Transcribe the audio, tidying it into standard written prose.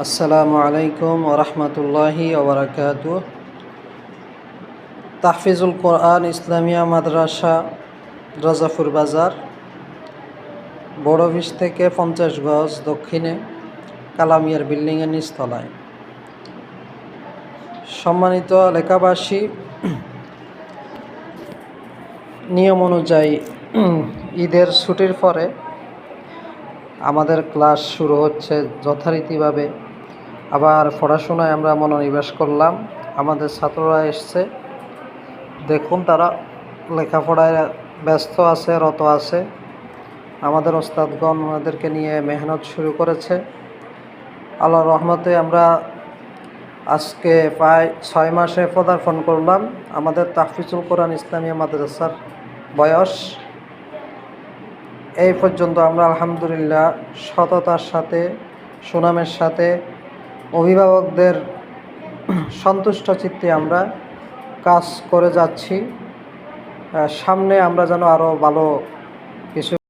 আসসালামু আলাইকুম ওরহমতুল্লাহি ওবরাকাতুহ। তাহফিজুল কোরআন ইসলামিয়া মাদ্রাসা রাজাপুর বাজার, বড় অফিস থেকে 50 গজ দক্ষিণে কালামিয়ার বিল্ডিংয়ের নিচতলায়। সম্মানিত এলাকাবাসী, নিয়ম অনুযায়ী ঈদের ছুটির পরে আমাদের ক্লাস শুরু হচ্ছে যথারীতিভাবে। আবার পড়াশোনায় আমরা মনোনিবেশ করলাম। আমাদের ছাত্ররা এসছে, দেখুন তারা লেখাপড়ায় ব্যস্ত আছে, রত আছে। আমাদের ওস্তাদগণ ওনাদেরকে নিয়ে মেহনত শুরু করেছে। আল্লাহর রহমতে আমরা আজকে প্রায় 6 মাসে পদার্পণ করলাম। আমাদের তাহফিজুল কোরআন ইসলামিয়া মাদ্রাসার বয়স এই পর্যন্ত আমরা আলহামদুলিল্লাহ সততার সাথে, সুনামের সাথে, অভিভাবকদের সন্তুষ্ট চিত্তে আমরা কাজ করে যাচ্ছি। সামনে আমরা যেন আরও ভালো কিছু